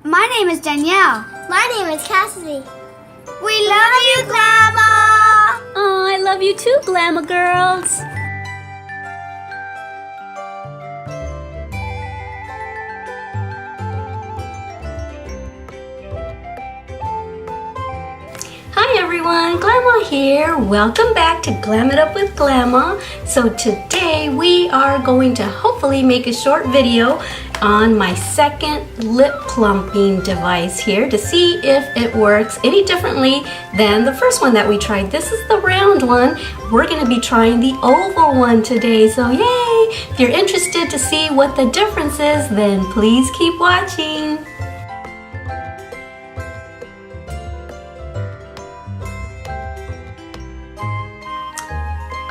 My name is Danielle. My name is Cassidy. We love you, Glama! Oh, I love you too, Glama girls. Hi everyone, Glama here. Welcome back to Glam It Up with Glama. So today we are going to hopefully make a short video on my second lip plumping device here to see if it works any differently than the first one that we tried. This is the round one. We're going to be trying the oval one today. So yay! If you're interested to see what the difference is, then please keep watching.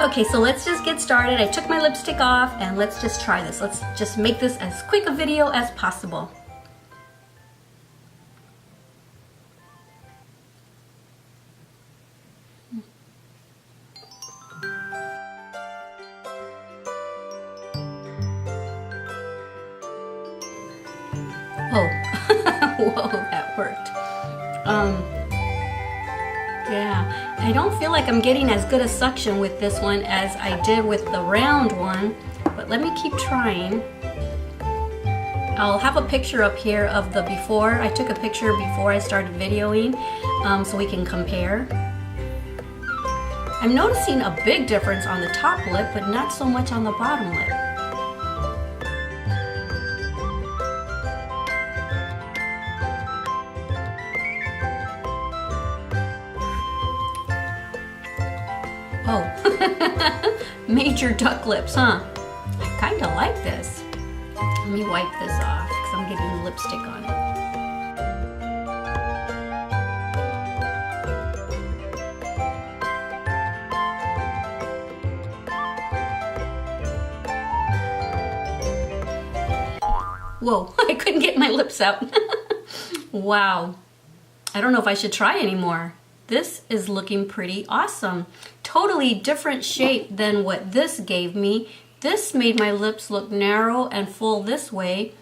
Okay, so let's just get started. I took my lipstick off and let's just try this. Let's just make this as quick a video as possible. Whoa, whoa, that worked. Yeah, I don't feel like I'm getting as good a suction with this one as I did with the round one, but let me keep trying. I'll have a picture up here of the before. I took a picture before I started videoing so we can compare. I'm noticing a big difference on the top lip, but not so much on the bottom lip. Oh, major duck lips, huh? I kind of like this. Let me wipe this off because I'm getting lipstick on it. Whoa, I couldn't get my lips out. Wow. I don't know if I should try anymore. This is looking pretty awesome. Totally different shape than what this gave me. This made my lips look narrow and full this way.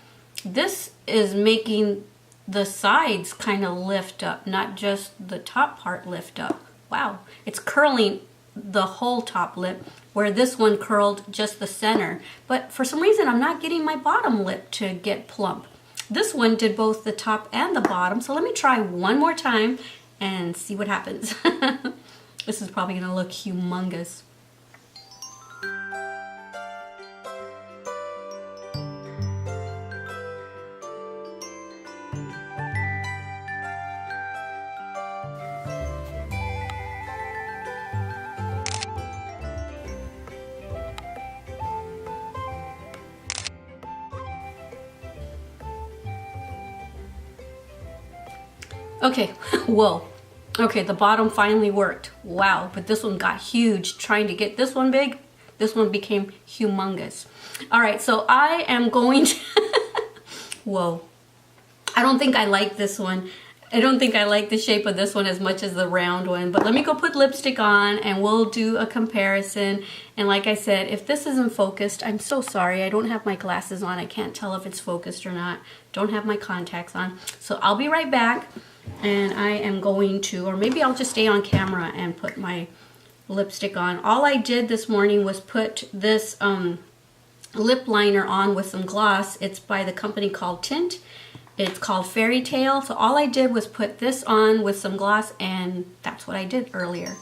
This is making the sides kind of lift up, not just the top part lift up. Wow, it's curling the whole top lip, where this one curled just the center. But for some reason, I'm not getting my bottom lip to get plump. This one did both the top and the bottom, so let me try one more time and see what happens. This is probably gonna look humongous. Okay, whoa. Okay, the bottom finally worked. Wow, but this one got huge. Trying to get this one big, this one became humongous. All right, so I am going to, whoa. I don't think I like this one. I don't think I like the shape of this one as much as the round one, but let me go put lipstick on and we'll do a comparison. And like I said, if this isn't focused, I'm so sorry. I don't have my glasses on. I can't tell if it's focused or not. Don't have my contacts on. So I'll be right back. And I am going to, or maybe I'll just stay on camera and put my lipstick on. All I did this morning was put this lip liner on with some gloss. It's by the company called Tint. It's called Fairy Tale. So all I did was put this on with some gloss, and that's what I did earlier.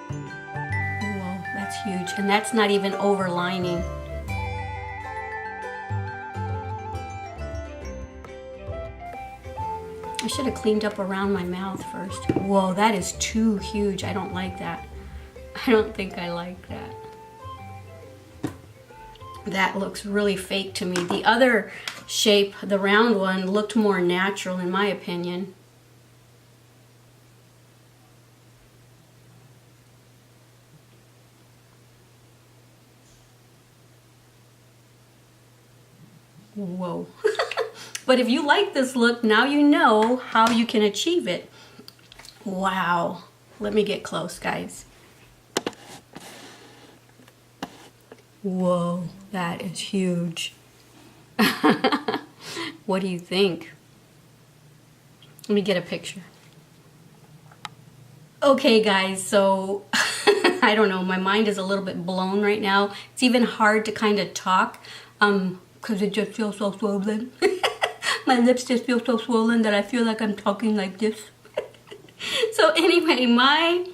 Whoa, that's huge. And that's not even overlining. I should have cleaned up around my mouth first. Whoa, that is too huge. I don't like that. I don't think I like that. That looks really fake to me. The other shape, the round one, looked more natural in my opinion. Whoa. But if you like this look, now you know how you can achieve it. Wow. Let me get close, guys. Whoa, that is huge. What do you think? Let me get a picture. Okay guys, so I don't know, my mind is a little bit blown right now. It's even hard to kind of talk because it just feels so swollen. My lips just feel so swollen that I feel like I'm talking like this. So anyway, my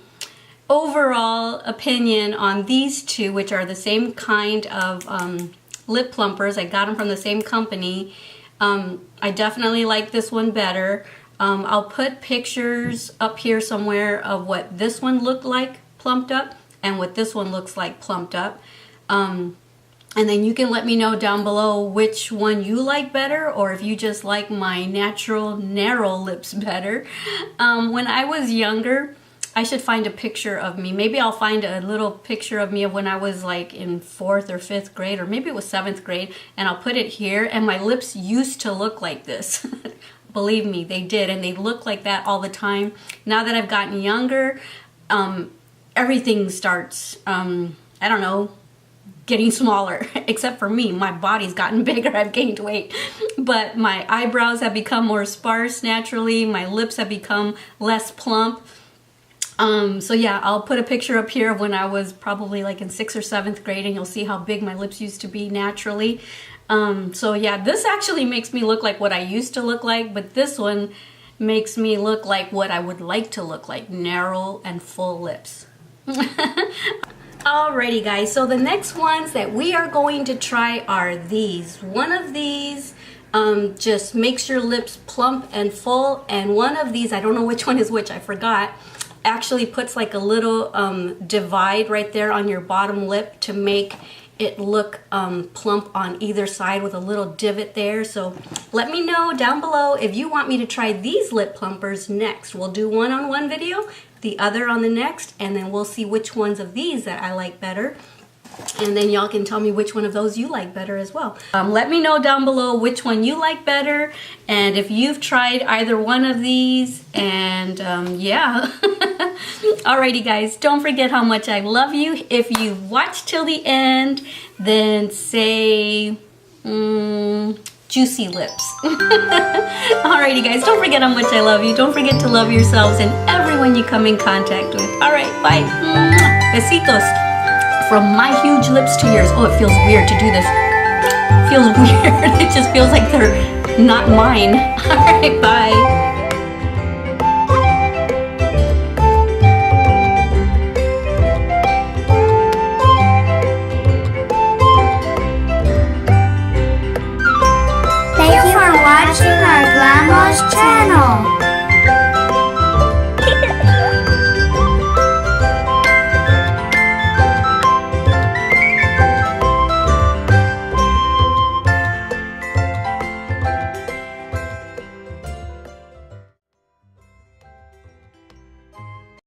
overall opinion on these two, which are the same kind of lip plumpers, I got them from the same company. I definitely like this one better. I'll put pictures up here somewhere of what this one looked like plumped up and what this one looks like plumped up. And then you can let me know down below which one you like better, or if you just like my natural narrow lips better. When I was younger, I should find a picture of me. Maybe I'll find a little picture of me of when I was like in 4th or 5th grade, or maybe it was 7th grade, and I'll put it here. And my lips used to look like this. Believe me, they did, and they look like that all the time. Now that I've gotten younger, everything starts, I don't know, getting smaller, except for me. My body's gotten bigger, I've gained weight. But my eyebrows have become more sparse naturally, my lips have become less plump. So yeah, I'll put a picture up here of when I was probably like in 6th or 7th grade, and you'll see how big my lips used to be naturally. So yeah, this actually makes me look like what I used to look like, but this one makes me look like what I would like to look like, narrow and full lips. Alrighty guys, so the next ones that we are going to try are these. One of these just makes your lips plump and full, and one of these, I don't know which one is which, I forgot, actually puts like a little divide right there on your bottom lip to make it look plump on either side with a little divot there. So let me know down below if you want me to try these lip plumpers next. We'll do one on one video, the other on the next, and then we'll see which ones of these that I like better. And then y'all can tell me which one of those you like better as well. Let me know down below which one you like better, and if you've tried either one of these, and yeah. Alrighty guys, don't forget how much I love you. If you watched till the end, then say juicy lips. Alrighty guys, don't forget how much I love you. Don't forget to love yourselves and everyone you come in contact with. Alright, bye. Besitos. From my huge lips to yours. Oh, it feels weird to do this. It feels weird. It just feels like they're not mine. Alright, bye.